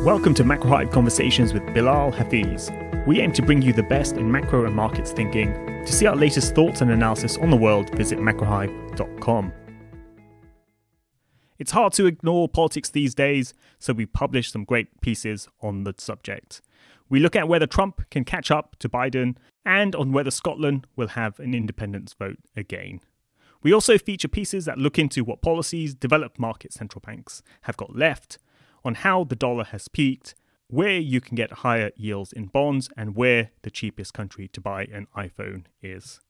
Welcome to Macro Hive Conversations with Bilal Hafiz. We aim to bring you the best in macro and markets thinking. To see our latest thoughts and analysis on the world, visit macrohive.com. It's hard to ignore politics these days, so we published some great pieces on the subject. We look at whether Trump can catch up to Biden and on whether Scotland will have an independence vote again. We also feature pieces that look into what policies developed market central banks have got left, on how the dollar has peaked, where you can get higher yields in bonds, and where the cheapest country to buy an iPhone is.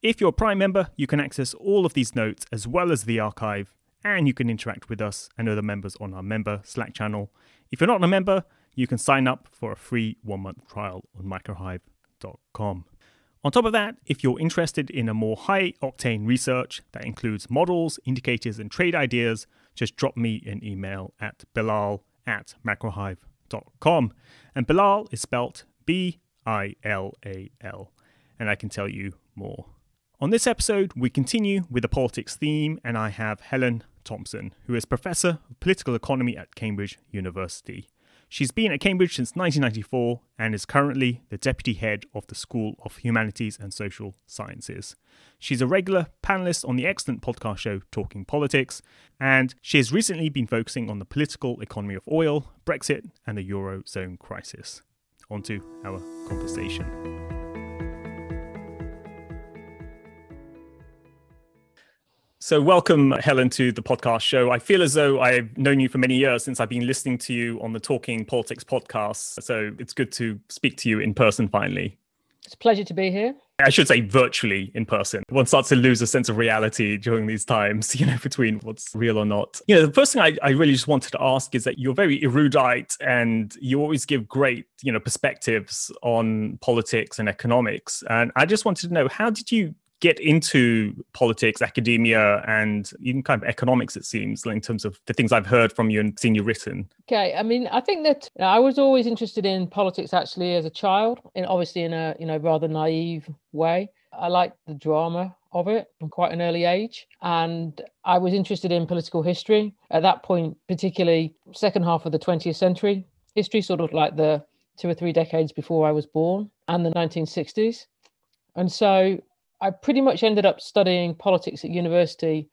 If you're a Prime member, you can access all of these notes as well as the archive, and you can interact with us and other members on our member Slack channel. If you're not a member, you can sign up for a free 1-month trial on macrohive.com. On top of that, if you're interested in a more high-octane research that includes models, indicators, and trade ideas, just drop me an email at bilal@macrohive.com. And Bilal is spelt B-I-L-A-L, and I can tell you more. On this episode, we continue with the politics theme, and I have Helen Thompson, who is Professor of Political Economy at Cambridge University. She's been at Cambridge since 1994 and is currently the Deputy Head of the School of Humanities and Social Sciences. She's a regular panelist on the excellent podcast show Talking Politics, and she has recently been focusing on the political economy of oil, Brexit, and the Eurozone crisis. On to our conversation. So welcome, Helen, to the podcast show. I feel as though I've known you for many years since I've been listening to you on the Talking Politics podcast. So it's good to speak to you in person finally. It's a pleasure to be here. I should say virtually in person. One starts to lose a sense of reality during these times, between what's real or not. The first thing I really just wanted to ask is that you're very erudite and you always give great, perspectives on politics and economics. And I just wanted to know, how did you get into politics, academia, and even kind of economics, it seems, in terms of the things I've heard from you and seen you written? Okay, I think that I was always interested in politics actually as a child, and obviously in a rather naive way. I liked the drama of it from quite an early age, and I was interested in political history at that point, particularly second half of the 20th century history, sort of like the 2 or 3 decades before I was born, and the 1960s. And so I pretty much ended up studying politics at university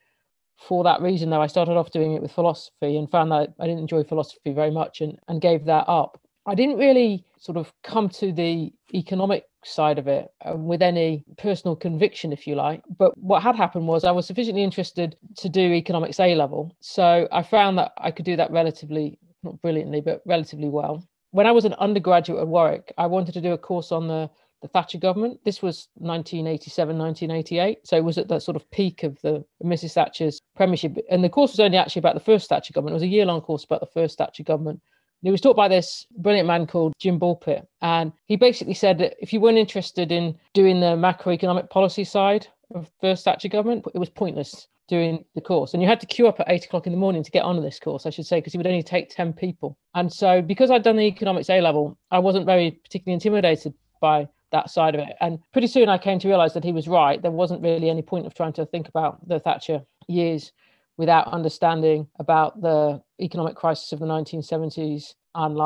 for that reason, though I started off doing it with philosophy and found that I didn't enjoy philosophy very much and gave that up. I didn't really sort of come to the economic side of it with any personal conviction, if you like. But what had happened was I was sufficiently interested to do economics A-level. So I found that I could do that relatively, not brilliantly, but relatively well. When I was an undergraduate at Warwick, I wanted to do a course on the Thatcher government. This was 1987, 1988. So it was at the sort of peak of the Mrs. Thatcher's premiership. And the course was only actually about the first Thatcher government. It was a year-long course about the first Thatcher government. And it was taught by this brilliant man called Jim Bullpitt. And he basically said that if you weren't interested in doing the macroeconomic policy side of the first Thatcher government, it was pointless doing the course. And you had to queue up at 8 o'clock in the morning to get onto this course, I should say, because he would only take 10 people. And so because I'd done the economics A-level, I wasn't very particularly intimidated by that side of it. And pretty soon I came to realize that he was right. There wasn't really any point of trying to think about the Thatcher years without understanding about the economic crisis of the 1970s and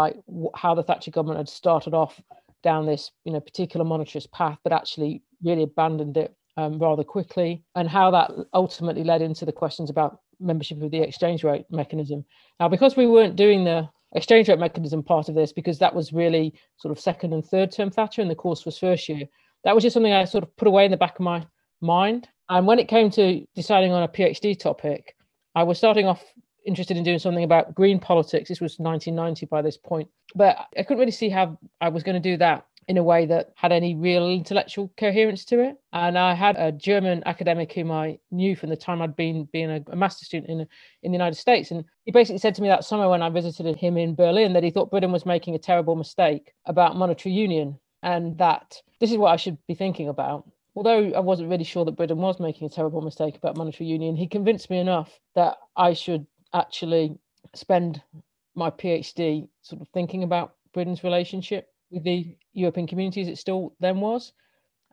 how the Thatcher government had started off down this particular monetarist path, but actually really abandoned it rather quickly, and how that ultimately led into the questions about membership of the exchange rate mechanism. Now, because we weren't doing the exchange rate mechanism part of this, because that was really sort of second and third term Thatcher and the course was first year, that was just something I sort of put away in the back of my mind. And when it came to deciding on a PhD topic, I was starting off interested in doing something about green politics. This was 1990 by this point, but I couldn't really see how I was going to do that in a way that had any real intellectual coherence to it. And I had a German academic whom I knew from the time I'd been a master's student in the United States. And he basically said to me that summer when I visited him in Berlin that he thought Britain was making a terrible mistake about monetary union and that this is what I should be thinking about. Although I wasn't really sure that Britain was making a terrible mistake about monetary union, he convinced me enough that I should actually spend my PhD sort of thinking about Britain's relationship with the European communities it still then was.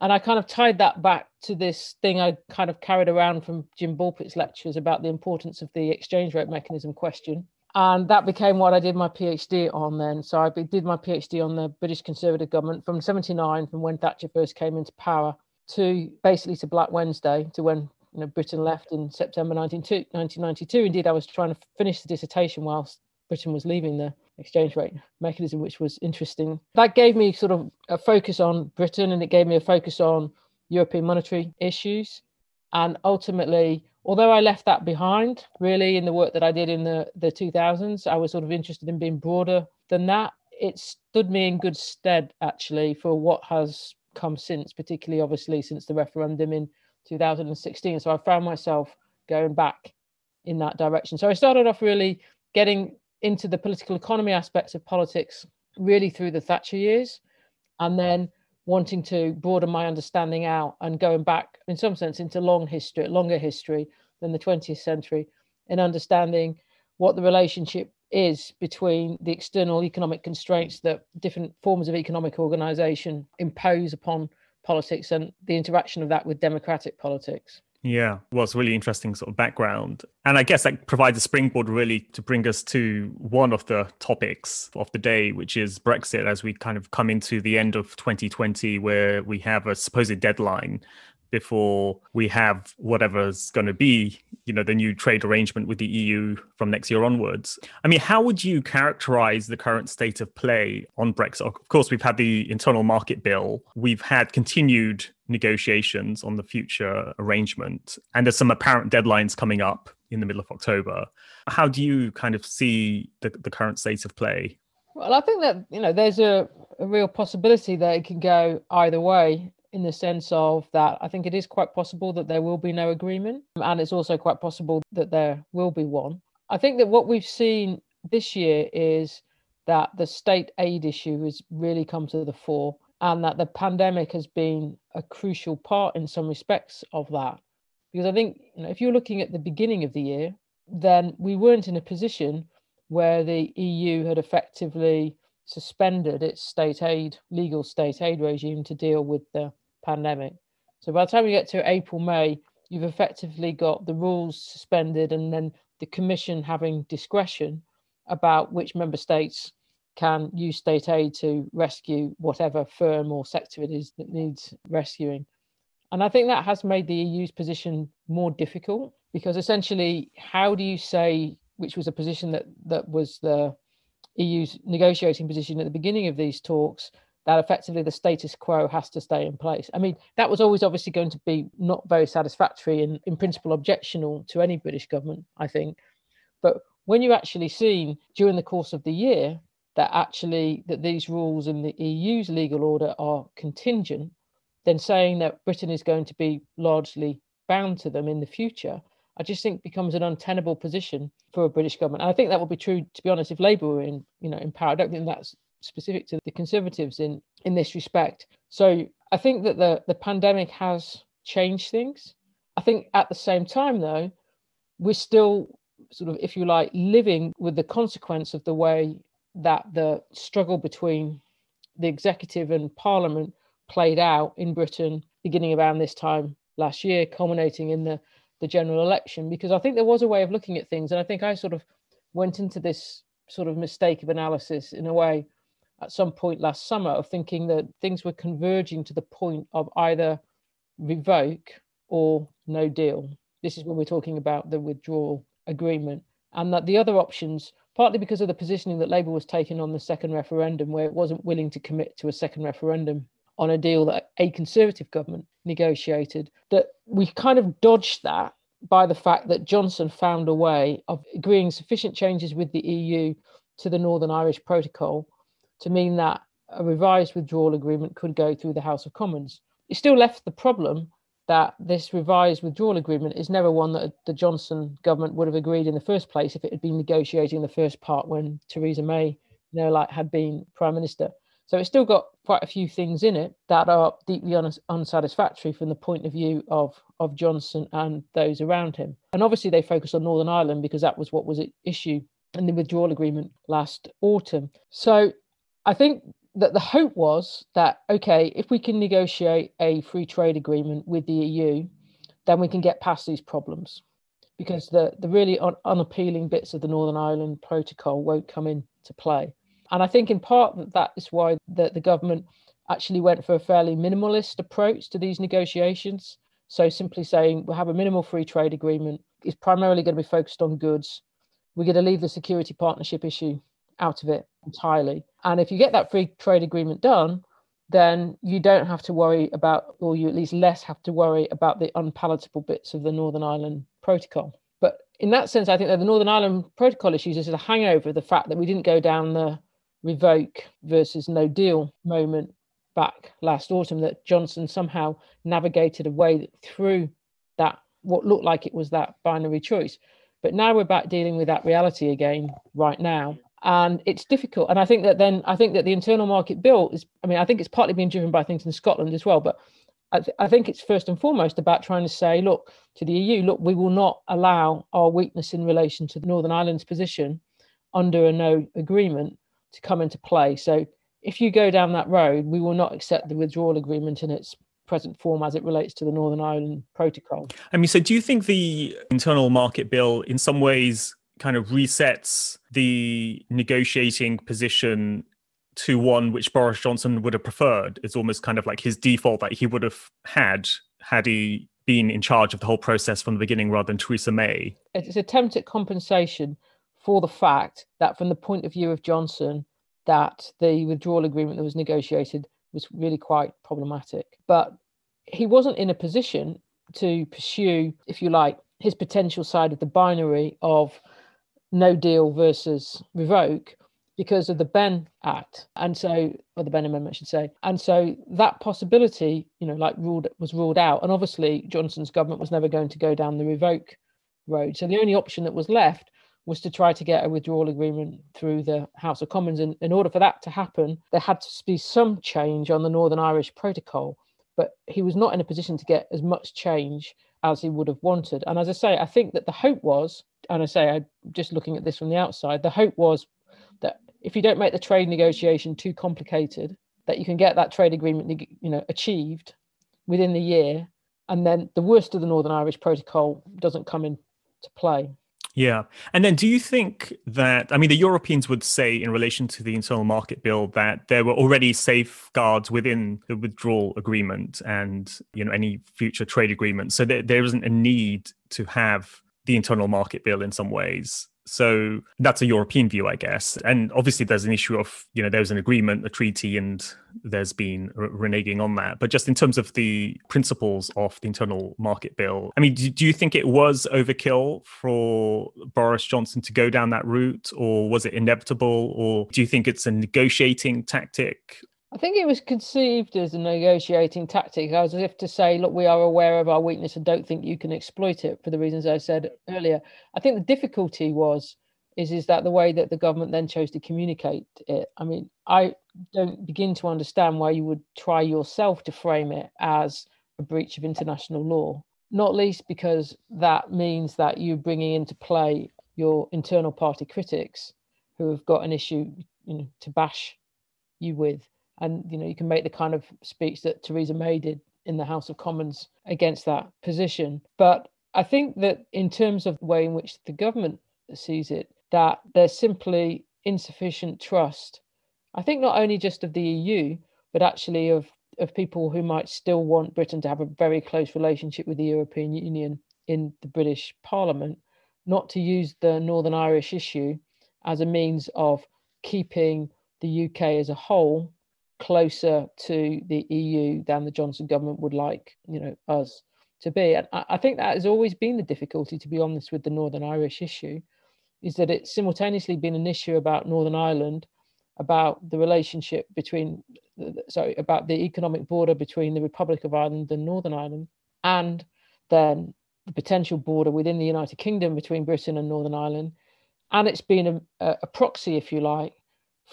And I kind of tied that back to this thing I kind of carried around from Jim Bullpitt's lectures about the importance of the exchange rate mechanism question. And that became what I did my PhD on then. So I did my PhD on the British Conservative government from 79, from when Thatcher first came into power, to basically to Black Wednesday, to when Britain left in September 1992. Indeed, I was trying to finish the dissertation whilst Britain was leaving the exchange rate mechanism, which was interesting. That gave me sort of a focus on Britain, and it gave me a focus on European monetary issues. And ultimately, although I left that behind, really, in the work that I did in the 2000s, I was sort of interested in being broader than that. It stood me in good stead, actually, for what has come since, particularly, obviously, since the referendum in 2016. So I found myself going back in that direction. So I started off really getting into the political economy aspects of politics, really through the Thatcher years, and then wanting to broaden my understanding out and going back, in some sense, into longer history than the 20th century, in understanding what the relationship is between the external economic constraints that different forms of economic organization impose upon politics and the interaction of that with democratic politics. Yeah, well, it's really interesting sort of background. And I guess that provides a springboard really to bring us to one of the topics of the day, which is Brexit, as we kind of come into the end of 2020, where we have a supposed deadline before we have whatever's going to be, the new trade arrangement with the EU from next year onwards. I mean, how would you characterize the current state of play on Brexit? Of course, we've had the internal market bill. We've had continued negotiations on the future arrangement, and there's some apparent deadlines coming up in the middle of October. How do you kind of see the current state of play? Well, I think that, there's a real possibility that it can go either way, in the sense of that I think it is quite possible that there will be no agreement, and it's also quite possible that there will be one. I think that what we've seen this year is that the state aid issue has really come to the fore, and that the pandemic has been a crucial part in some respects of that. Because I think, if you're looking at the beginning of the year, then we weren't in a position where the EU had effectively suspended its legal state aid regime to deal with the pandemic. So by the time you get to April, May, you've effectively got the rules suspended, and then the Commission having discretion about which member states can use state aid to rescue whatever firm or sector it is that needs rescuing. And I think that has made the EU's position more difficult, because essentially, how do you say, which was a position that was the EU's negotiating position at the beginning of these talks, that effectively the status quo has to stay in place. I mean, that was always obviously going to be not very satisfactory and in principle objectionable to any British government, I think. But when you actually seen during the course of the year that these rules in the EU's legal order are contingent, then saying that Britain is going to be largely bound to them in the future, I just think becomes an untenable position for a British government. And I think that would be true, to be honest, if Labour were in power. I don't think that's specific to the Conservatives in this respect. So I think that the pandemic has changed things. I think at the same time, though, we're still sort of, if you like, living with the consequence of the way that the struggle between the executive and Parliament played out in Britain beginning around this time last year, culminating in the general election. Because I think there was a way of looking at things, and I think I sort of went into this sort of mistake of analysis in a way at some point last summer, of thinking that things were converging to the point of either revoke or no deal. This is when we're talking about the withdrawal agreement, and that the other options, partly because of the positioning that Labour was taking on the second referendum, where it wasn't willing to commit to a second referendum on a deal that a Conservative government negotiated, that we kind of dodged that by the fact that Johnson found a way of agreeing sufficient changes with the EU to the Northern Irish Protocol to mean that a revised withdrawal agreement could go through the House of Commons. It still left the problem that this revised withdrawal agreement is never one that the Johnson government would have agreed in the first place if it had been negotiating the first part when Theresa May, had been Prime Minister. So it's still got quite a few things in it that are deeply unsatisfactory from the point of view of Johnson and those around him. And obviously they focus on Northern Ireland because that was what was at issue in the withdrawal agreement last autumn. So I think that the hope was that, okay, if we can negotiate a free trade agreement with the EU, then we can get past these problems. because the really unappealing bits of the Northern Ireland Protocol won't come into play. And I think in part that is why the government actually went for a fairly minimalist approach to these negotiations. So simply saying we'll have a minimal free trade agreement. It's primarily going to be focused on goods. We're going to leave the security partnership issue out of it entirely. And if you get that free trade agreement done, then you don't have to worry about, or you at least less have to worry about the unpalatable bits of the Northern Ireland Protocol. But in that sense, I think that the Northern Ireland Protocol issues is a hangover of the fact that we didn't go down the revoke versus no deal moment back last autumn, that Johnson somehow navigated a way through that, what looked like it was that binary choice. But now we're back dealing with that reality again right now. And it's difficult. And I think that the internal market bill is, I think it's partly being driven by things in Scotland as well. But I think it's first and foremost about trying to say, look, to the EU, look, we will not allow our weakness in relation to Northern Ireland's position under a no agreement to come into play. So if you go down that road, we will not accept the withdrawal agreement in its present form as it relates to the Northern Ireland Protocol. So do you think the internal market bill in some ways kind of resets the negotiating position to one which Boris Johnson would have preferred? It's almost kind of like his default that he would have had he been in charge of the whole process from the beginning rather than Theresa May. It's an attempt at compensation for the fact that from the point of view of Johnson, that the withdrawal agreement that was negotiated was really quite problematic. But he wasn't in a position to pursue, if you like, his potential side of the binary of no deal versus revoke because of the Benn Act. And so, or the Benn Amendment, I should say. And so that possibility, was ruled out. And obviously Johnson's government was never going to go down the revoke road. So the only option that was left was to try to get a withdrawal agreement through the House of Commons. And in order for that to happen, there had to be some change on the Northern Irish Protocol. But he was not in a position to get as much change as he would have wanted. And as I say, I think that the hope was, and I'm just looking at this from the outside, the hope was that if you don't make the trade negotiation too complicated, that you can get that trade agreement, achieved within the year, and then the worst of the Northern Irish Protocol doesn't come into play. Yeah. And then do you think that, the Europeans would say in relation to the internal market bill that there were already safeguards within the withdrawal agreement and, any future trade agreement, so that there isn't a need to have the internal market bill in some ways? So that's a European view, I guess. And obviously there's an issue of, there's an agreement, a treaty, and there's been reneging on that. But just in terms of the principles of the internal market bill, do you think it was overkill for Boris Johnson to go down that route, or was it inevitable, or do you think it's a negotiating tactic? I think it was conceived as a negotiating tactic, as if to say, look, we are aware of our weakness and don't think you can exploit it for the reasons I said earlier. I think the difficulty is that the way that the government then chose to communicate it. I don't begin to understand why you would try yourself to frame it as a breach of international law, not least because that means that you're bringing into play your internal party critics who have got an issue, to bash you with. And, you can make the kind of speech that Theresa May did in the House of Commons against that position. But I think that in terms of the way in which the government sees it, that there's simply insufficient trust, I think not only just of the EU, but actually of people who might still want Britain to have a very close relationship with the European Union in the British Parliament, not to use the Northern Irish issue as a means of keeping the UK as a whole closer to the EU than the Johnson government would like, us to be. And I think that has always been the difficulty, to be honest, with the Northern Irish issue, is that it's simultaneously been an issue about Northern Ireland, about the relationship about the economic border between the Republic of Ireland and Northern Ireland, and then the potential border within the United Kingdom between Britain and Northern Ireland. And it's been a proxy, if you like,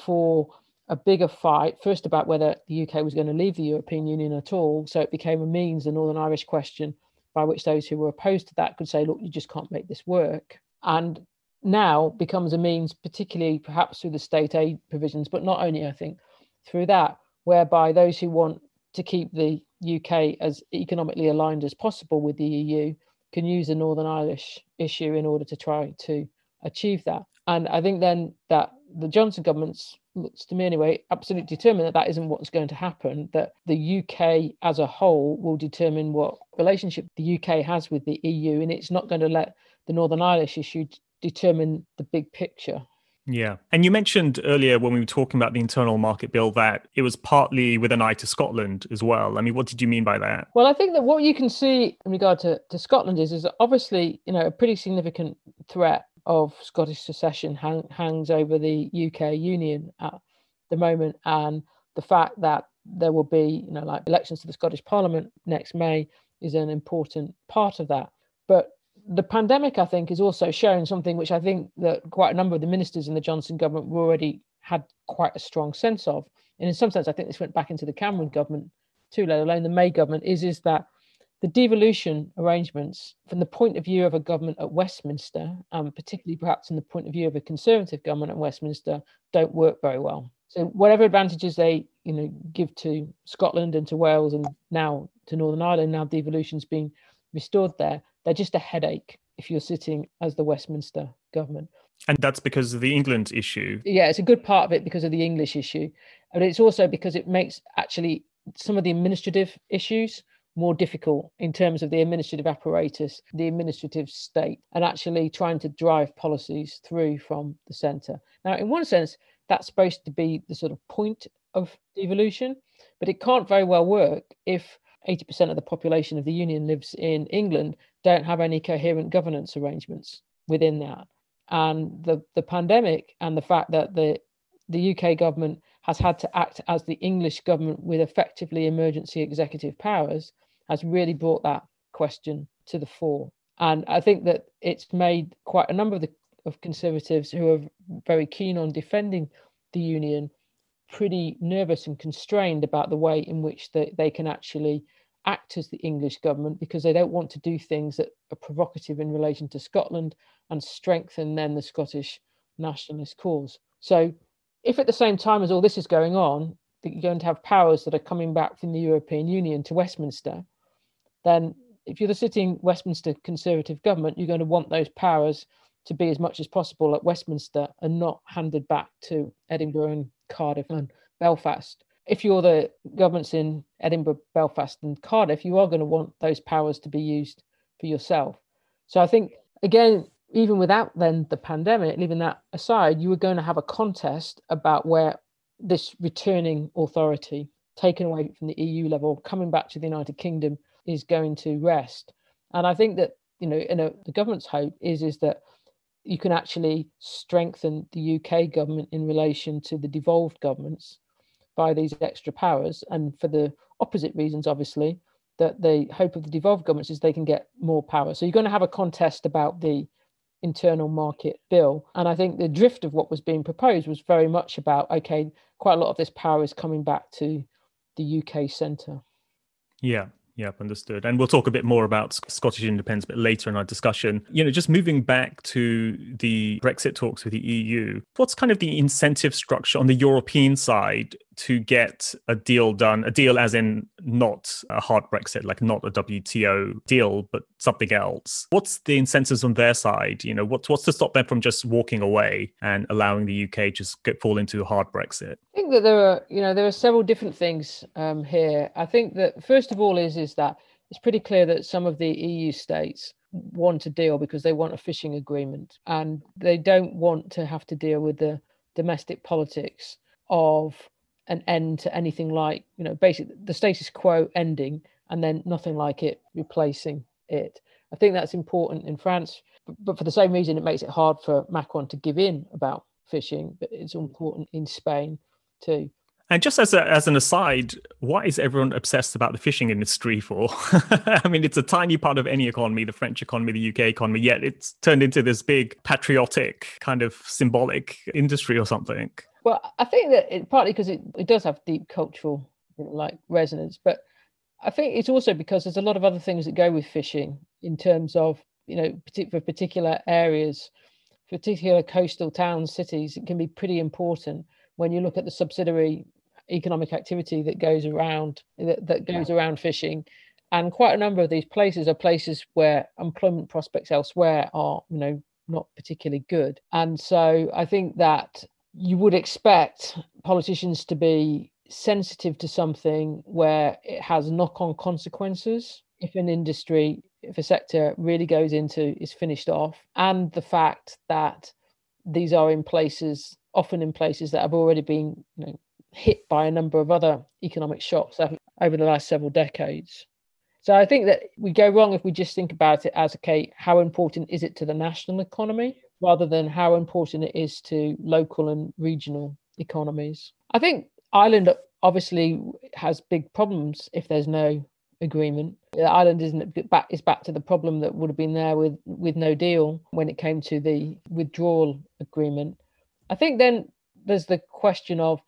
for a bigger fight, first about whether the UK was going to leave the European Union at all. So it became a means, the Northern Irish question, by which those who were opposed to that could say, look, you just can't make this work. And now becomes a means, particularly perhaps through the state aid provisions, but not only, I think, through that, whereby those who want to keep the UK as economically aligned as possible with the EU can use the Northern Irish issue in order to try to achieve that. And I think then that the Johnson government's, looks to me anyway, absolutely determined that that isn't what's going to happen, that the UK as a whole will determine what relationship the UK has with the EU, and it's not going to let the Northern Irish issue determine the big picture. Yeah. And you mentioned earlier when we were talking about the internal market bill that it was partly with an eye to Scotland as well. I mean, what did you mean by that? Well, I think that what you can see in regard to Scotland is obviously, a pretty significant threat of Scottish secession hangs over the UK Union at the moment. And the fact that there will be, like elections to the Scottish Parliament next May is an important part of that. But the pandemic, I think, is also showing something which I think that quite a number of the ministers in the Johnson government were already had quite a strong sense of. And in some sense, I think this went back into the Cameron government too, let alone the May government, is that the devolution arrangements, from the point of view of a government at Westminster, particularly perhaps from the point of view of a Conservative government at Westminster, don't work very well. So whatever advantages they, give to Scotland and to Wales and now to Northern Ireland, now devolution's been restored there, they're just a headache if you're sitting as the Westminster government. And that's because of the England issue. Yeah, it's a good part of it because of the English issue. But it's also because it makes actually some of the administrative issues more difficult in terms of the administrative apparatus, the administrative state, and actually trying to drive policies through from the centre. Now, in one sense, that's supposed to be the sort of point of devolution, but it can't very well work if 80% of the population of the Union lives in England, don't have any coherent governance arrangements within that. And the pandemic and the fact that the UK government has had to act as the English government with effectively emergency executive powers has really brought that question to the fore. And I think that it's made quite a number of Conservatives who are very keen on defending the Union pretty nervous and constrained about the way in which they can actually act as the English government, because they don't want to do things that are provocative in relation to Scotland and strengthen then the Scottish nationalist cause. So if at the same time as all this is going on, that you're going to have powers that are coming back from the European Union to Westminster, then if you're the sitting Westminster Conservative government, you're going to want those powers to be as much as possible at Westminster and not handed back to Edinburgh and Cardiff and Belfast. If you're the governments in Edinburgh, Belfast and Cardiff, you are going to want those powers to be used for yourself. So I think, again, even without then the pandemic, leaving that aside, you were going to have a contest about where this returning authority taken away from the EU level, coming back to the United Kingdom, is going to rest. And I think that, the government's hope is that you can actually strengthen the UK government in relation to the devolved governments by these extra powers. And for the opposite reasons, obviously, that the hope of the devolved governments is they can get more power. So you're going to have a contest about the internal market bill. And I think the drift of what was being proposed was very much about, okay, quite a lot of this power is coming back to the UK centre. Yeah. Yep, understood. And we'll talk a bit more about Scottish independence a bit later in our discussion. Just moving back to the Brexit talks with the EU, what's kind of the incentive structure on the European side to get a deal done, a deal as in not a hard Brexit, like not a WTO deal, but something else? What's the incentives on their side? What's to stop them from just walking away and allowing the UK just fall into a hard Brexit? I think that there are several different things here. I think that first of all is that it's pretty clear that some of the EU states want a deal because they want a fishing agreement, and they don't want to have to deal with the domestic politics of an end to anything like, basically the status quo ending and then nothing like it replacing it. I think that's important in France, but for the same reason, it makes it hard for Macron to give in about fishing, but it's important in Spain too. And just as an aside, why is everyone obsessed about the fishing industry for? I mean, it's a tiny part of any economy, the French economy, the UK economy, yet it's turned into this big patriotic kind of symbolic industry or something. Well, I think that partly because it does have deep cultural resonance, but I think it's also because there's a lot of other things that go with fishing in terms of, for particular areas, particular coastal towns, cities. It can be pretty important when you look at the subsidiary economic activity that goes around around fishing, And quite a number of these places are places where employment prospects elsewhere are, not particularly good. And so I think that you would expect politicians to be sensitive to something where it has knock-on consequences if an industry, if a sector really goes into, is finished off, and the fact that these are often in places that have already been hit by a number of other economic shocks over the last several decades. So I think that we go wrong if we just think about it as, okay, how important is it to the national economy, rather than how important it is to local and regional economies. I think Ireland obviously has big problems if there's no agreement. Ireland is back to the problem that would have been there with no deal when it came to the withdrawal agreement. I think then there's the question of,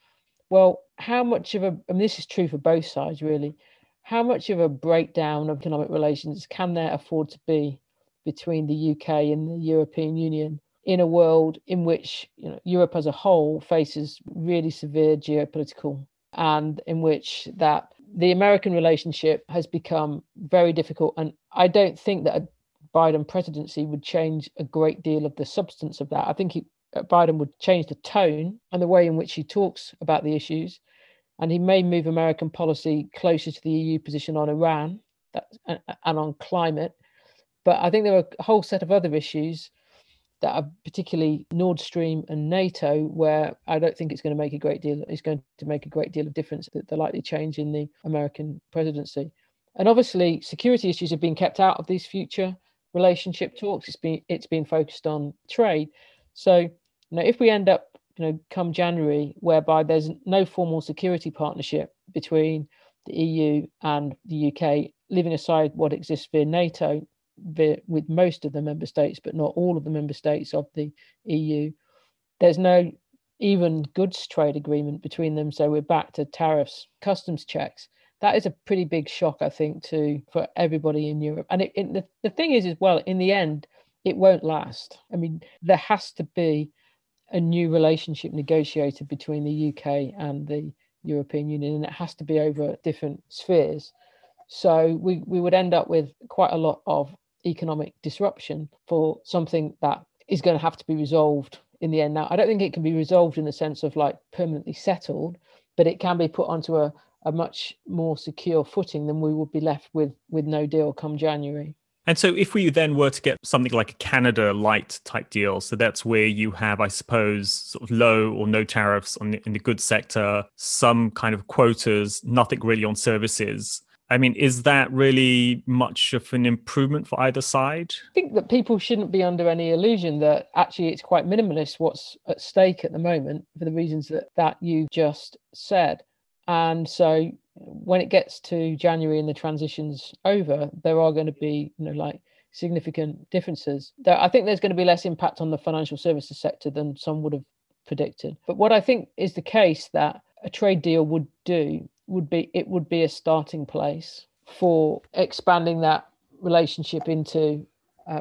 well, how much of this is true for both sides really, how much of a breakdown of economic relations can there afford to be between the UK and the European Union in a world in which Europe as a whole faces really severe geopolitical, and in which that the American relationship has become very difficult. And I don't think that a Biden presidency would change a great deal of the substance of that. I think Biden would change the tone and the way in which he talks about the issues. And he may move American policy closer to the EU position on Iran and on climate. But I think there are a whole set of other issues that are particularly Nord Stream and NATO, where I don't think it's going to make a great deal. It's going to make a great deal of difference, the likely change in the American presidency. And obviously, security issues have been kept out of these future relationship talks. It's been focused on trade. So, if we end up come January, whereby there's no formal security partnership between the EU and the UK, leaving aside what exists via NATO, with most of the member states, but not all of the member states of the EU, there's no even goods trade agreement between them. So we're back to tariffs, customs checks. That is a pretty big shock, I think, for everybody in Europe. And the thing is, as well, in the end, it won't last. I mean, there has to be a new relationship negotiated between the UK and the European Union, and it has to be over different spheres. So we would end up with quite a lot of economic disruption for something that is going to have to be resolved in the end. Now, I don't think it can be resolved in the sense of permanently settled, but it can be put onto a much more secure footing than we would be left with no deal come January. And so if we then were to get something like a Canada light type deal, so that's where you have, I suppose, sort of low or no tariffs in the goods sector, some kind of quotas, nothing really on services. I mean, is that really much of an improvement for either side? I think that people shouldn't be under any illusion that actually it's quite minimalist what's at stake at the moment for the reasons that you just said. And so when it gets to January and the transition's over, there are going to be, significant differences. I think there's going to be less impact on the financial services sector than some would have predicted. But what I think is the case that a trade deal would do would be a starting place for expanding that relationship into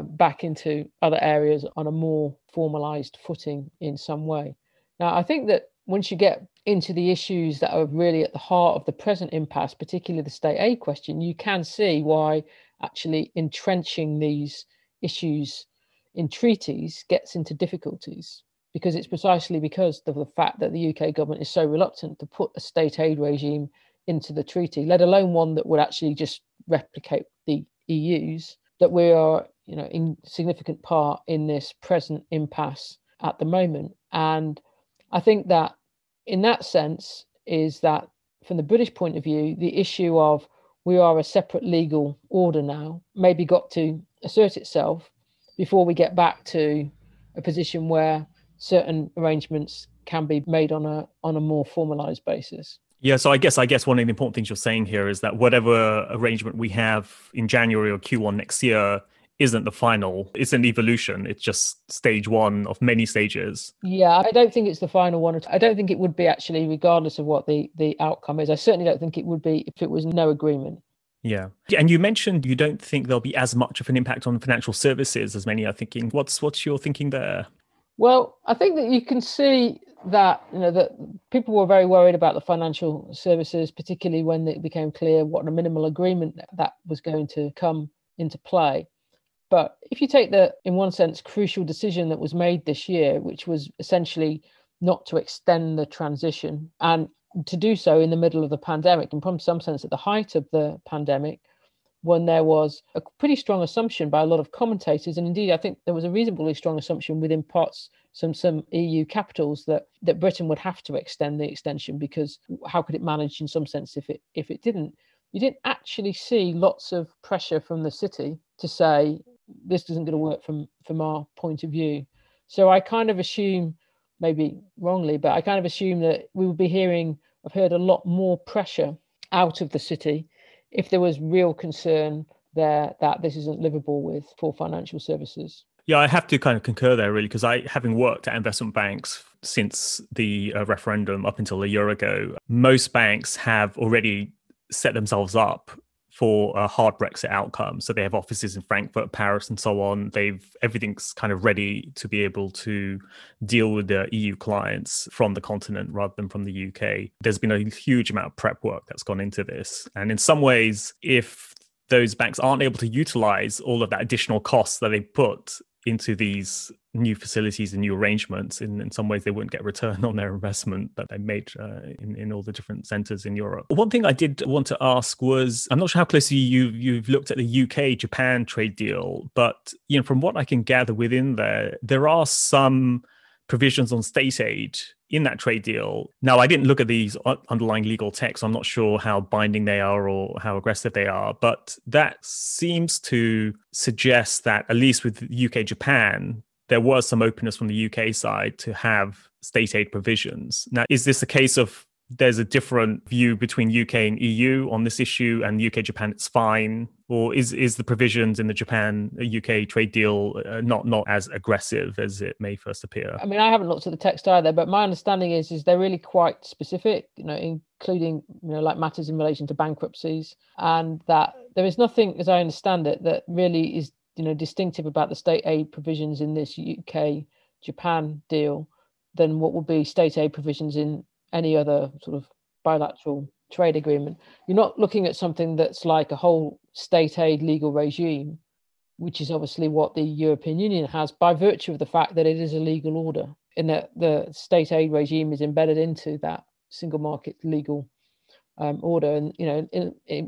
back into other areas on a more formalized footing in some way. Now, I think that once you get into the issues that are really at the heart of the present impasse, particularly the state aid question, you can see why actually entrenching these issues in treaties gets into difficulties, because it's precisely because of the fact that the UK government is so reluctant to put a state aid regime into the treaty, let alone one that would actually just replicate the EU's, that we are, in significant part in this present impasse at the moment. And I think that in that sense is that from the British point of view, the issue of we are a separate legal order now maybe got to assert itself before we get back to a position where certain arrangements can be made on a more formalized basis. Yeah, so I guess one of the important things you're saying here is that whatever arrangement we have in January or Q1 next year isn't the final. It's an evolution. It's just stage one of many stages. Yeah, I don't think it's the final one. I don't think it would be actually, regardless of what the outcome is. I certainly don't think it would be if it was no agreement. Yeah. And you mentioned you don't think there'll be as much of an impact on financial services as many are thinking. What's your thinking there? Well, I think that you can see that that people were very worried about the financial services, particularly when it became clear what a minimal agreement that was going to come into play. But if you take the, in one sense, crucial decision that was made this year, which was essentially not to extend the transition, and to do so in the middle of the pandemic, and in some sense at the height of the pandemic, when there was a pretty strong assumption by a lot of commentators, and indeed I think there was a reasonably strong assumption within parts, some EU capitals, that Britain would have to extend the extension, because how could it manage in some sense if it didn't? You didn't actually see lots of pressure from the city to say this isn't going to work from our point of view. So I kind of assume, maybe wrongly, but I kind of assume that we would be I've heard a lot more pressure out of the city if there was real concern there that this isn't livable for financial services. Yeah, I have to kind of concur there, really, because having worked at investment banks since the referendum up until a year ago, most banks have already set themselves up for a hard Brexit outcome. So they have offices in Frankfurt, Paris, and so on. Everything's kind of ready to be able to deal with the EU clients from the continent rather than from the UK. There's been a huge amount of prep work that's gone into this. And in some ways, if those banks aren't able to utilize all of that additional costs that they put into these new facilities and new arrangements, in some ways they wouldn't get return on their investment that they made in all the different centres in Europe. One thing I did want to ask was, I'm not sure how closely you've looked at the UK-Japan trade deal, but from what I can gather within there are some provisions on state aid in that trade deal. Now, I didn't look at these underlying legal texts. I'm not sure how binding they are or how aggressive they are, but that seems to suggest that, at least with UK-Japan, there was some openness from the UK side to have state aid provisions. Now, is this a case of there's a different view between UK and EU on this issue, and UK-Japan, it's fine? Or is the provisions in the Japan-UK trade deal not as aggressive as it may first appear? I mean, I haven't looked at the text either, but my understanding is they're really quite specific, including, like matters in relation to bankruptcies, and that there is nothing, as I understand it, that really is, distinctive about the state aid provisions in this UK-Japan deal than what would be state aid provisions in any other sort of bilateral trade agreement. You're not looking at something that's like a whole state aid legal regime, which is obviously what the European Union has by virtue of the fact that it is a legal order, in that the state aid regime is embedded into that single market legal order. And,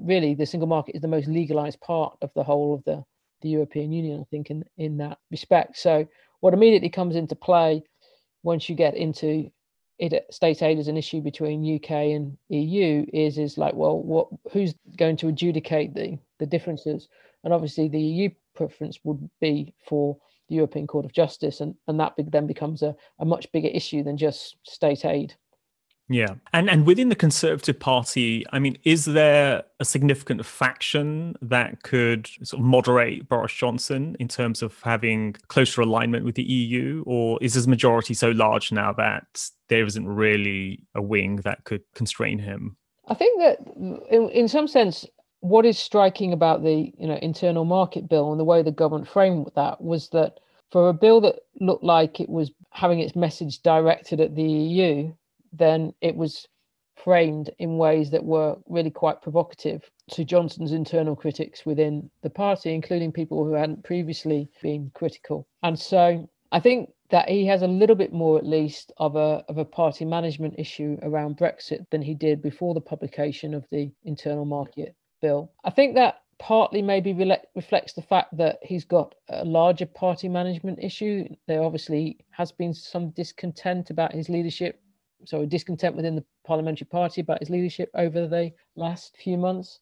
really the single market is the most legalized part of the whole of the European Union, I think, in that respect. So what immediately comes into play once you get into state aid as an issue between UK and EU is like, well, who's going to adjudicate the differences? And obviously the EU preference would be for the European Court of Justice, and that then becomes a much bigger issue than just state aid. Yeah. And within the Conservative Party, I mean, is there a significant faction that could sort of moderate Boris Johnson in terms of having closer alignment with the EU? Or is his majority so large now that there isn't really a wing that could constrain him? I think that in some sense, what is striking about the internal market bill and the way the government framed that was that for a bill that looked like it was having its message directed at the EU, then it was framed in ways that were really quite provocative to Johnson's internal critics within the party, including people who hadn't previously been critical. And so I think that he has a little bit more, at least, of a party management issue around Brexit than he did before the publication of the internal market bill. I think that partly maybe reflects the fact that he's got a larger party management issue. There obviously has been some discontent about his leadership, so discontent within the parliamentary party about his leadership over the last few months.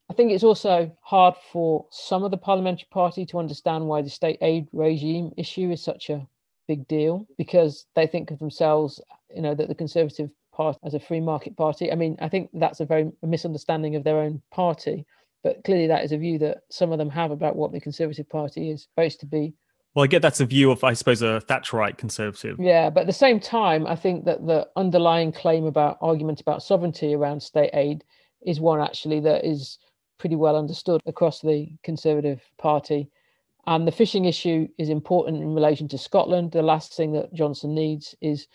I think it's also hard for some of the parliamentary party to understand why the state aid regime issue is such a big deal, because they think of themselves, that the Conservative Party as a free market party. I mean, I think that's a misunderstanding of their own party, but clearly that is a view that some of them have about what the Conservative Party is supposed to be. Well, I get that's a view of, I suppose, a Thatcherite Conservative. Yeah, but at the same time, I think that the underlying argument about sovereignty around state aid is one actually that is pretty well understood across the Conservative Party. And the fishing issue is important in relation to Scotland. The last thing that Johnson needs is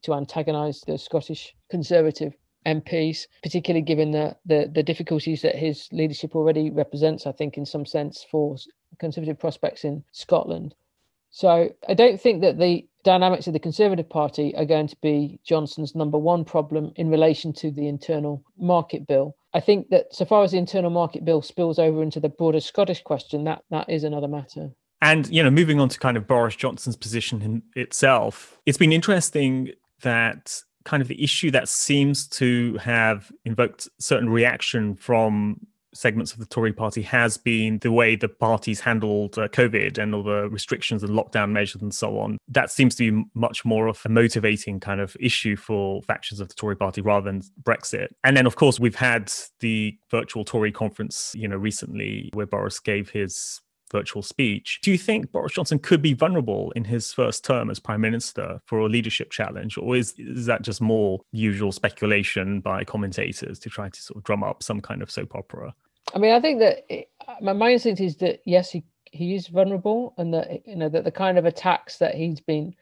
to antagonise the Scottish Conservative MPs, particularly given the difficulties that his leadership already represents, I think, in some sense, for Conservative prospects in Scotland. So I don't think that the dynamics of the Conservative Party are going to be Johnson's number one problem in relation to the internal market bill. I think that so far as the internal market bill spills over into the broader Scottish question, that is another matter. And, moving on to kind of Boris Johnson's position in itself, it's been interesting that kind of the issue that seems to have invoked certain reaction from segments of the Tory party has been the way the party's handled COVID and all the restrictions and lockdown measures and so on. That seems to be much more of a motivating kind of issue for factions of the Tory party rather than Brexit. And then, of course, we've had the virtual Tory conference, recently where Boris gave his virtual speech. Do you think Boris Johnson could be vulnerable in his first term as Prime Minister for a leadership challenge? Or is that just more usual speculation by commentators to try to sort of drum up some kind of soap opera? I mean, I think that my instinct is that, yes, he is vulnerable, and that, that the kind of attacks that he's been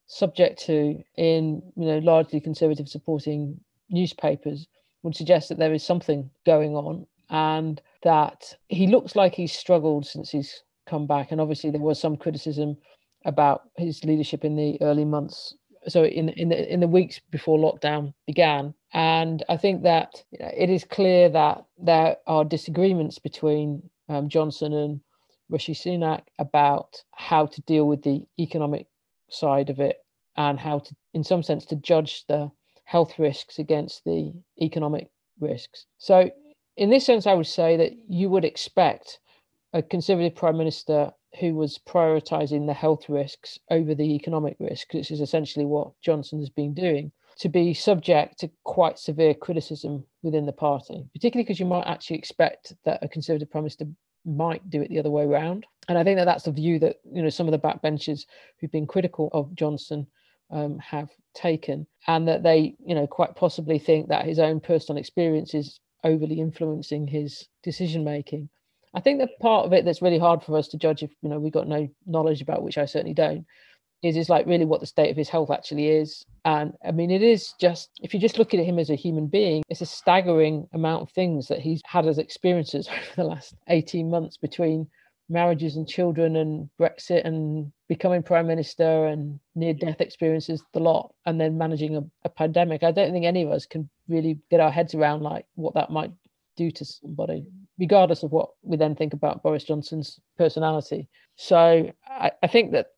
subject to in, largely Conservative supporting newspapers would suggest that there is something going on, and that he looks like he's struggled since he's come back. And obviously there was some criticism about his leadership in the early months, so in the weeks before lockdown began. And I think that it is clear that there are disagreements between Johnson and Rishi Sunak about how to deal with the economic side of it, and how to, in some sense, to judge the health risks against the economic risks. So in this sense, I would say that you would expect a Conservative Prime Minister who was prioritising the health risks over the economic risks, which is essentially what Johnson has been doing, to be subject to quite severe criticism within the party, particularly because you might actually expect that a Conservative Prime Minister might do it the other way around. And I think that that's the view that some of the backbenchers who've been critical of Johnson have taken, and that they quite possibly think that his own personal experience is overly influencing his decision making. I think that part of it that's really hard for us to judge if we've got no knowledge about, which I certainly don't, is like really what the state of his health actually is. And I mean, it is just, if you just look at him as a human being, it's a staggering amount of things that he's had as experiences over the last 18 months between marriages and children and Brexit and becoming Prime Minister and near-death experiences, the lot, and then managing a pandemic. I don't think any of us can really get our heads around like what that might do to somebody, regardless of what we then think about Boris Johnson's personality. So I think that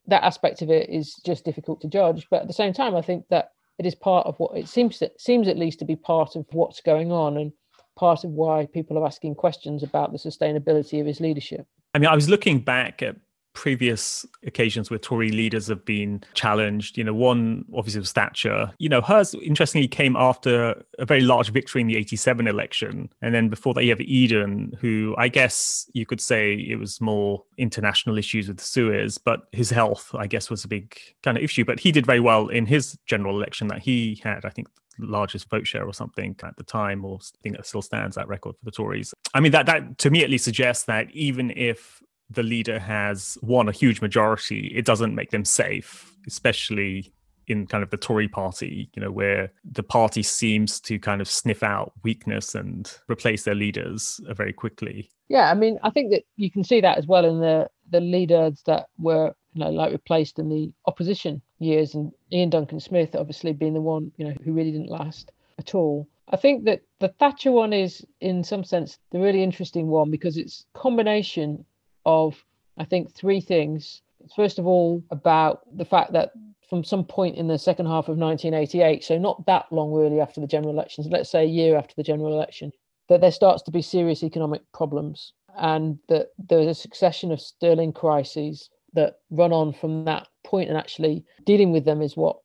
aspect of it is just difficult to judge. But at the same time, I think that it is part of what it seems at least to be part of what's going on, and part of why people are asking questions about the sustainability of his leadership. I mean, I was looking back at previous occasions where Tory leaders have been challenged. One obviously was Thatcher. Hers interestingly came after a very large victory in the 87 election. And then before that, you have Eden, who I guess you could say it was more international issues with Suez, but his health, I guess, was a big kind of issue. But he did very well in his general election that he had, I think, largest vote share or something at the time, or I think that still stands, that record for the Tories. I mean, that to me at least suggests that even if the leader has won a huge majority, it doesn't make them safe, especially in kind of the Tory party, where the party seems to kind of sniff out weakness and replace their leaders very quickly. Yeah, I mean, I think that you can see that as well in the leaders that were, replaced in the opposition years, and Ian Duncan Smith obviously being the one, who really didn't last at all. I think that the Thatcher one is, in some sense, the really interesting one, because it's a combination of, I think, three things. First of all, about the fact that from some point in the second half of 1988, so not that long really after the general elections, let's say a year after the general election, that there starts to be serious economic problems, and that there's a succession of sterling crises that run on from that point, and actually dealing with them is what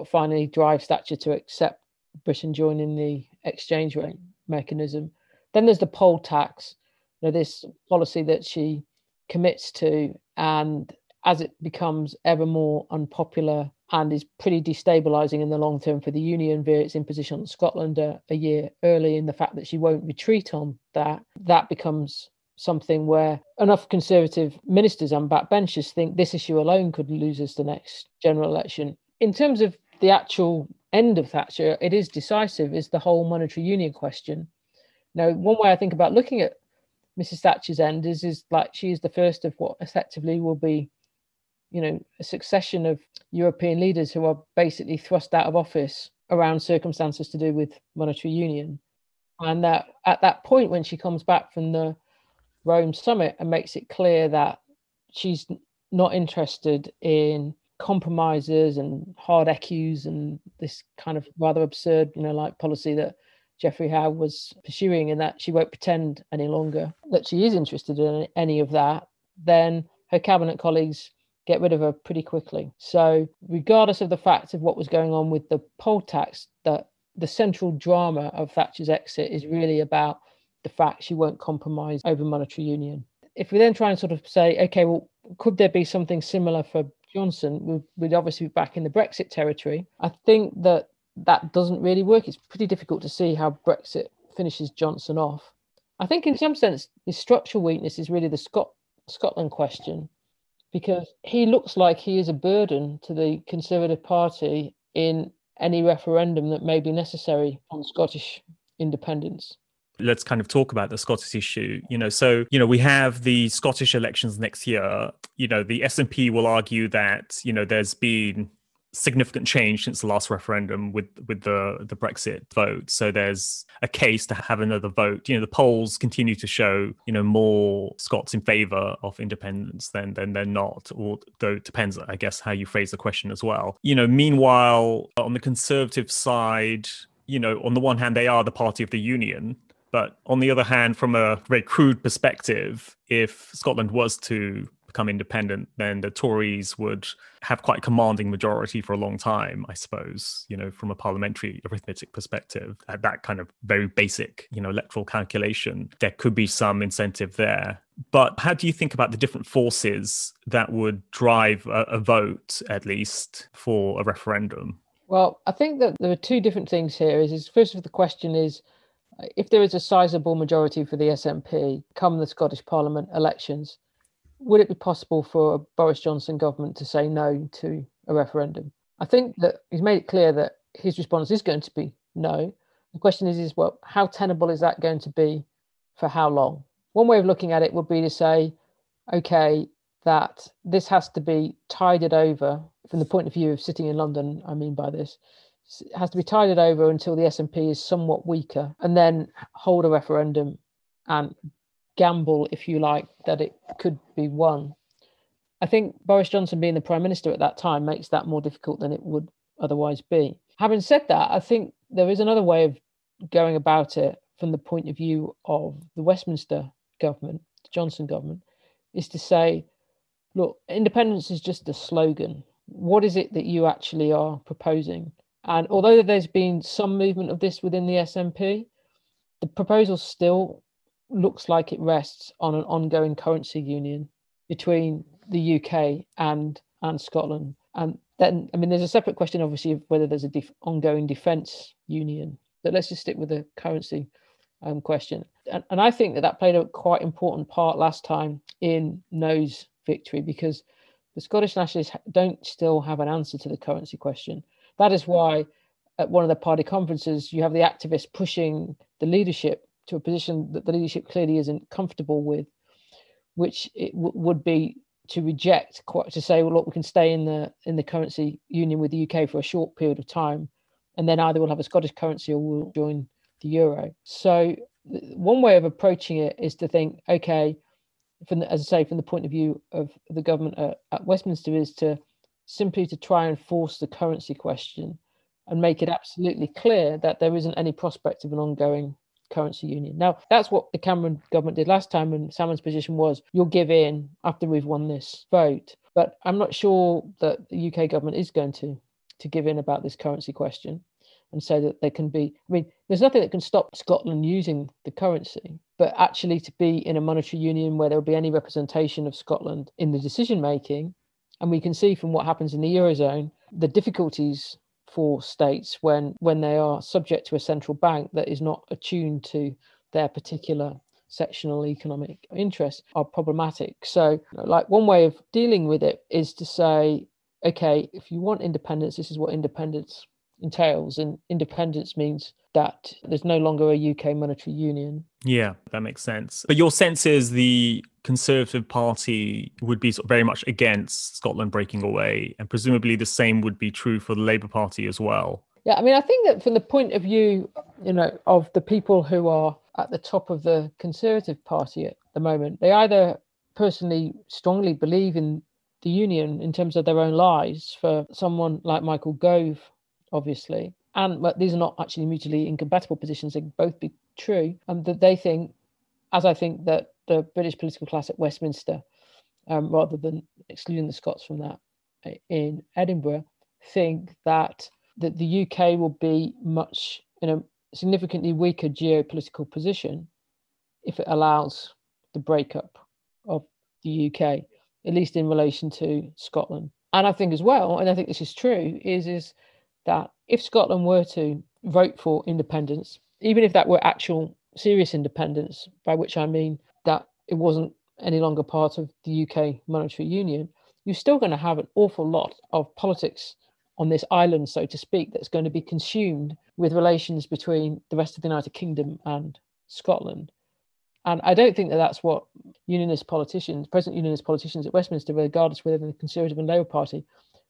finally drives Thatcher to accept Britain joining the exchange rate mechanism. Then there's the poll tax, this policy that she commits to, and as it becomes ever more unpopular and is pretty destabilising in the long term for the Union via its imposition on Scotland a year early, in the fact that she won't retreat on that becomes something where enough Conservative ministers and backbenchers think this issue alone could lose us the next general election. in terms of the actual end of Thatcher, it is decisive, is the whole monetary union question. Now, one way I think about looking at Mrs. Thatcher's end is like she is the first of what effectively will be, a succession of European leaders who are basically thrust out of office around circumstances to do with monetary union. And that at that point, when she comes back from the Rome summit and makes it clear that she's not interested in compromises and hard EQs and this kind of rather absurd, like policy that Geoffrey Howe was pursuing, and that she won't pretend any longer that she is interested in any of that, then her cabinet colleagues get rid of her pretty quickly. So regardless of the fact of what was going on with the poll tax, that the central drama of Thatcher's exit is really about the fact she won't compromise over monetary union. If we then try and sort of say, okay, well, could there be something similar for Johnson? We'd obviously be back in the Brexit territory. I think that doesn't really work. It's pretty difficult to see how Brexit finishes Johnson off. I think in some sense, his structural weakness is really the Scotland question, because he looks like he is a burden to the Conservative Party in any referendum that may be necessary on Scottish independence. Let's kind of talk about the Scottish issue. We have the Scottish elections next year. The SNP will argue that, there's been significant change since the last referendum with the Brexit vote. So there's a case to have another vote. The polls continue to show, more Scots in favour of independence than they're not, although it depends, I guess, how you phrase the question as well. Meanwhile, on the Conservative side, on the one hand, they are the party of the union. But on the other hand, from a very crude perspective, if Scotland was to become independent, then the Tories would have quite a commanding majority for a long time, I suppose, from a parliamentary arithmetic perspective. At that kind of very basic, electoral calculation, there could be some incentive there. But how do you think about the different forces that would drive a vote, at least, for a referendum? Well, I think that there are two different things here. First of all, the question is, if there is a sizable majority for the SNP come the Scottish Parliament elections, would it be possible for a Boris Johnson government to say no to a referendum? I think that he's made it clear that his response is going to be no. The question is well, how tenable is that going to be for how long? One way of looking at it would be to say, okay, that this has to be tided over from the point of view of sitting in London. I mean by this, it has to be tided over until the SNP is somewhat weaker, and then hold a referendum and gamble, if you like, that it could be won. I think Boris Johnson being the Prime Minister at that time makes that more difficult than it would otherwise be. Having said that, I think there is another way of going about it from the point of view of the Westminster government, the Johnson government, is to say, look, independence is just a slogan. What is it that you actually are proposing? And although there's been some movement of this within the SNP, the proposal still looks like it rests on an ongoing currency union between the UK and Scotland. And then, there's a separate question, obviously, of whether there's an ongoing defence union. But let's just stick with the currency question. And I think that played a quite important part last time in No's victory, because the Scottish Nationalists don't still have an answer to the currency question. That is why at one of the party conferences, you have the activists pushing the leadership to a position that the leadership clearly isn't comfortable with, which it would be to reject, to say, well, look, we can stay in the currency union with the UK for a short period of time, and then either we'll have a Scottish currency or we'll join the euro. So one way of approaching it is to think, okay, as I say, from the point of view of the government at Westminster, is to simply to try and force the currency question and make it absolutely clear that there isn't any prospect of an ongoing currency union. Now, that's what the Cameron government did last time, and Salmon's position was, you'll give in after we've won this vote. But I'm not sure that the UK government is going to give in about this currency question and say that there can be, there's nothing that can stop Scotland using the currency, but actually to be in a monetary union where there will be any representation of Scotland in the decision making. And we can see from what happens in the Eurozone, the difficulties for states when they are subject to a central bank that is not attuned to their particular sectional economic interests are problematic. So, like, one way of dealing with it is to say, okay, if you want independence, this is what independence entails. And independence means that there's no longer a UK monetary union. Yeah, that makes sense. But your sense is the Conservative Party would be sort of very much against Scotland breaking away, and presumably the same would be true for the Labour Party as well. Yeah, I mean, I think that from the point of view, of the people who are at the top of the Conservative Party at the moment, they either personally strongly believe in the union in terms of their own lives. For someone like Michael Gove, obviously, but these are not actually mutually incompatible positions, they can both be true, and that they think, as I think that the British political class at Westminster, rather than excluding the Scots from that in Edinburgh, think that the UK will be much in a significantly weaker geopolitical position if it allows the breakup of the UK, at least in relation to Scotland. And I think as well, and I think this is true, is that if Scotland were to vote for independence, even if that were actual serious independence, by which I mean that it wasn't any longer part of the UK monetary union, you're still going to have an awful lot of politics on this island, so to speak, that's going to be consumed with relations between the rest of the United Kingdom and Scotland. And I don't think that that's what present unionist politicians at Westminster, regardless of whether the Conservative and Labour Party,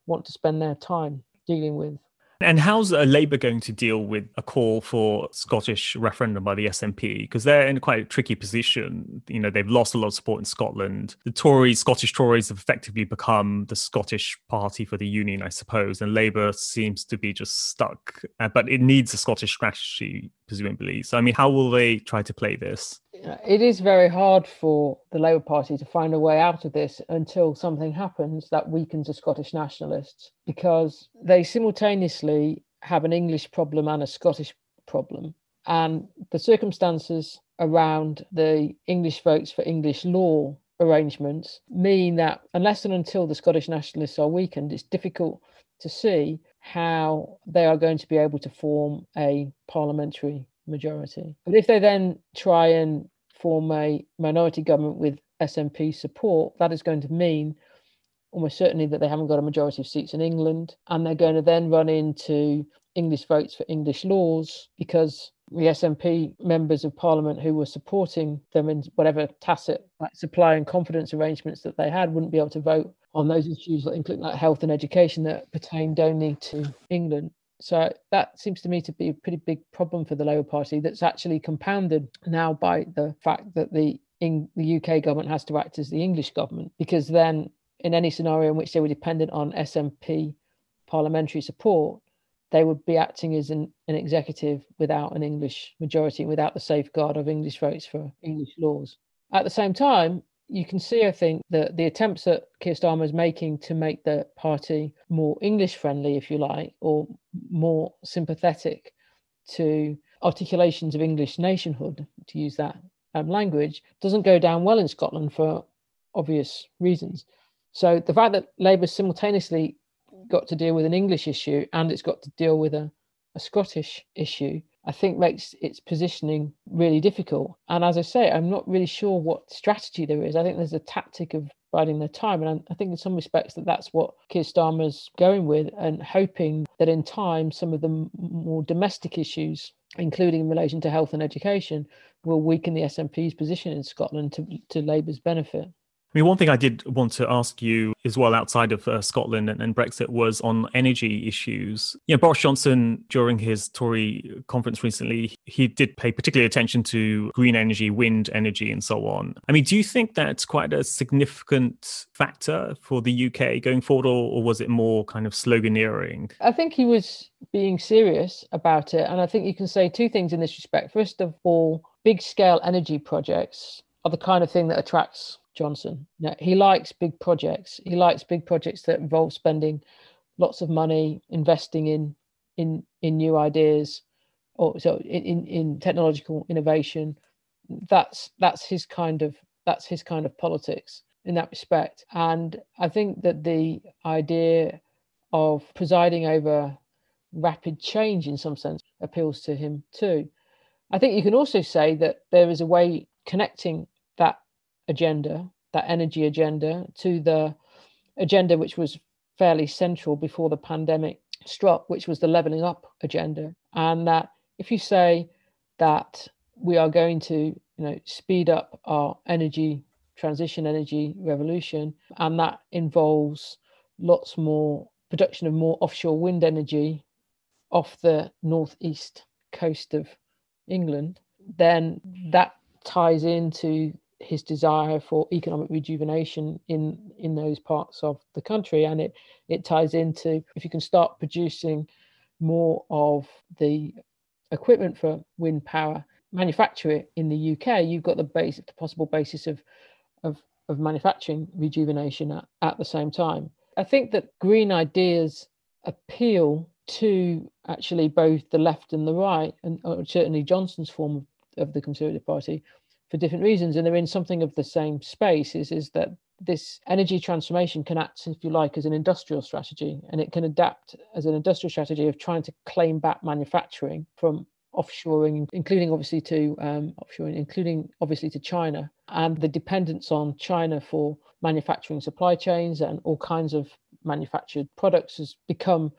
want to spend their time dealing with. And how's Labour going to deal with a call for Scottish referendum by the SNP? Because they're in quite a tricky position. They've lost a lot of support in Scotland. The Scottish Tories have effectively become the Scottish party for the union, I suppose. And Labour seems to be just stuck. But it needs a Scottish strategy, presumably. So, I mean, how will they try to play this? It is very hard for the Labour Party to find a way out of this until something happens that weakens the Scottish nationalists, because they simultaneously have an English problem and a Scottish problem. And the circumstances around the English votes for English law arrangements mean that unless and until the Scottish nationalists are weakened, it's difficult to see how they are going to be able to form a parliamentary majority. But if they then try and form a minority government with SNP support, that is going to mean almost certainly that they haven't got a majority of seats in England, and they're going to then run into English votes for English laws, because the SNP members of Parliament who were supporting them in whatever tacit supply and confidence arrangements that they had wouldn't be able to vote on those issues, including health and education, that pertained only to England. So that seems to me to be a pretty big problem for the Labour Party, that's actually compounded now by the fact that the UK government has to act as the English government, because then in any scenario in which they were dependent on SNP parliamentary support, they would be acting as an executive without an English majority, without the safeguard of English votes for English laws. At the same time, you can see, I think, that the attempts that Keir Starmer is making to make the party more English friendly, if you like, or more sympathetic to articulations of English nationhood, to use that language, doesn't go down well in Scotland for obvious reasons. So the fact that Labour simultaneously got to deal with an English issue and it's got to deal with a Scottish issue, I think makes its positioning really difficult. And as I say, I'm not really sure what strategy there is. I think there's a tactic of biding their time. And I think in some respects that's what Keir Starmer's going with, and hoping that in time some of the more domestic issues, including in relation to health and education, will weaken the SNP's position in Scotland to Labour's benefit. I mean, one thing I did want to ask you as well, outside of Scotland and Brexit, was on energy issues. Boris Johnson, during his Tory conference recently, he did pay particular attention to green energy, wind energy, and so on. I mean, do you think that's quite a significant factor for the UK going forward, or was it more kind of sloganeering? I think he was being serious about it. And I think you can say two things in this respect. First of all, big-scale energy projects are the kind of thing that attracts Johnson. Now, he likes big projects. He likes big projects that involve spending lots of money, investing in new ideas, or so in technological innovation. That's his kind of politics in that respect. And I think that the idea of presiding over rapid change in some sense appeals to him too. I think you can also say that there is a way connecting that agenda, that energy agenda, to the agenda which was fairly central before the pandemic struck, which was the levelling up agenda. And that if you say that we are going to speed up our energy transition, energy revolution, and that involves lots more production of more offshore wind energy off the northeast coast of England, then that ties into his desire for economic rejuvenation in those parts of the country. And it ties into, if you can start producing more of the equipment for wind power, manufacture it in the UK, you've got the possible basis of manufacturing rejuvenation at the same time. I think that green ideas appeal to actually both the left and the right, and certainly Johnson's form of the Conservative Party, for different reasons. And they're in something of the same space, is that this energy transformation can act, if you like, as an industrial strategy, and it can adapt as an industrial strategy of trying to claim back manufacturing from offshoring, including obviously to China, and the dependence on China for manufacturing supply chains and all kinds of manufactured products has become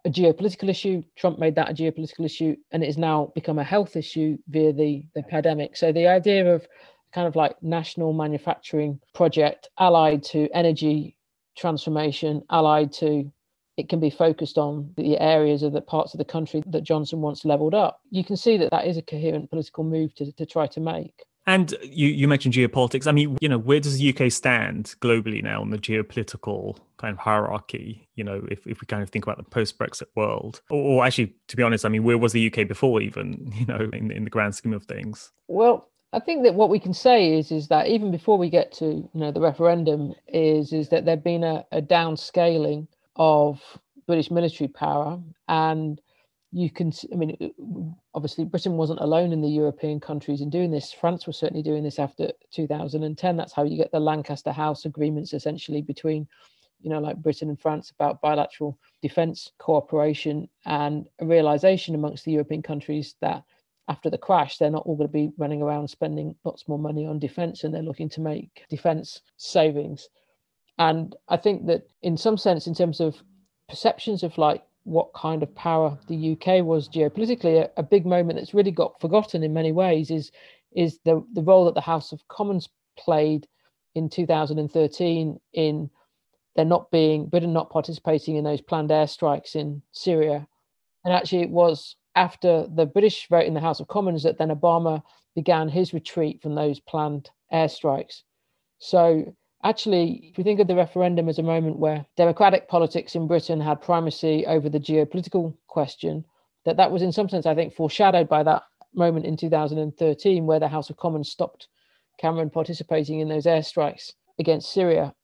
a geopolitical issue. Trump made that a geopolitical issue, and it has now become a health issue via the pandemic. So the idea of kind of like national manufacturing project allied to energy transformation, allied to it can be focused on the areas of the parts of the country that Johnson wants leveled up. You can see that is a coherent political move to try to make. And you mentioned geopolitics. I mean, where does the UK stand globally now on the geopolitical kind of hierarchy? If we kind of think about the post-Brexit world, or actually, to be honest, I mean, where was the UK before even, in the grand scheme of things? Well, I think that what we can say is that even before we get to, the referendum is that there'd been a downscaling of British military power. And you can, obviously Britain wasn't alone in the European countries in doing this. France was certainly doing this after 2010. That's how you get the Lancaster House agreements essentially between, like Britain and France about bilateral defence cooperation, and a realisation amongst the European countries that after the crash, they're not all going to be running around spending lots more money on defence, and they're looking to make defence savings. And I think that in some sense, in terms of perceptions of like what kind of power the UK was geopolitically, a big moment that's really got forgotten in many ways is the role that the House of Commons played in 2013 in Britain not participating in those planned airstrikes in Syria. And actually it was after the British vote in the House of Commons that then Obama began his retreat from those planned airstrikes. So actually, if we think of the referendum as a moment where democratic politics in Britain had primacy over the geopolitical question, that was in some sense, I think, foreshadowed by that moment in 2013 where the House of Commons stopped Cameron participating in those airstrikes against Syria.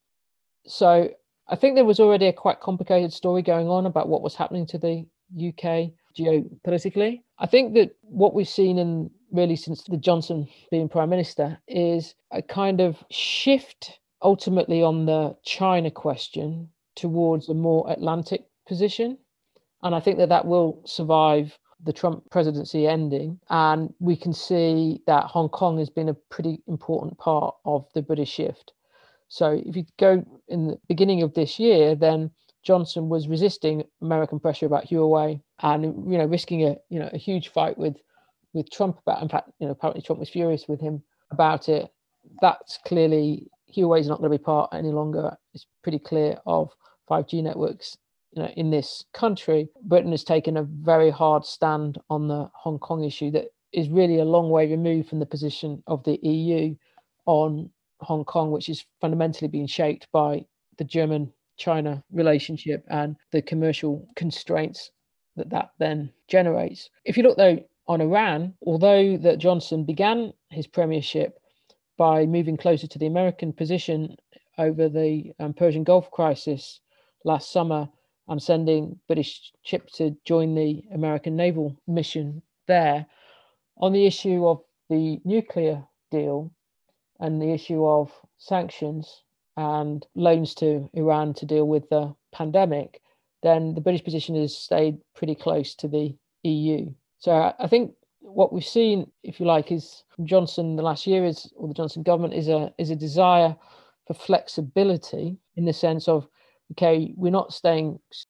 So I think there was already a quite complicated story going on about what was happening to the UK geopolitically. I think that what we've seen in really since the Johnson being Prime Minister is a kind of shift ultimately on the China question towards a more Atlantic position. And I think that will survive the Trump presidency ending. And we can see that Hong Kong has been a pretty important part of the British shift. So if you go in the beginning of this year, then Johnson was resisting American pressure about Huawei and, risking a huge fight with Trump about, in fact, apparently Trump was furious with him about it. That's clearly, Huawei is not going to be part any longer. It's pretty clear of 5G networks, in this country. Britain has taken a very hard stand on the Hong Kong issue that is really a long way removed from the position of the EU on Hong Kong, which is fundamentally being shaped by the German-China relationship and the commercial constraints that then generates. If you look, though, on Iran, although that Johnson began his premiership by moving closer to the American position over the Persian Gulf crisis last summer and sending British ships to join the American naval mission there, on the issue of the nuclear deal and the issue of sanctions and loans to Iran to deal with the pandemic, then the British position has stayed pretty close to the EU. So I think what we've seen, if you like, is from Johnson the last year or the Johnson government is a desire for flexibility in the sense of okay, we're not staying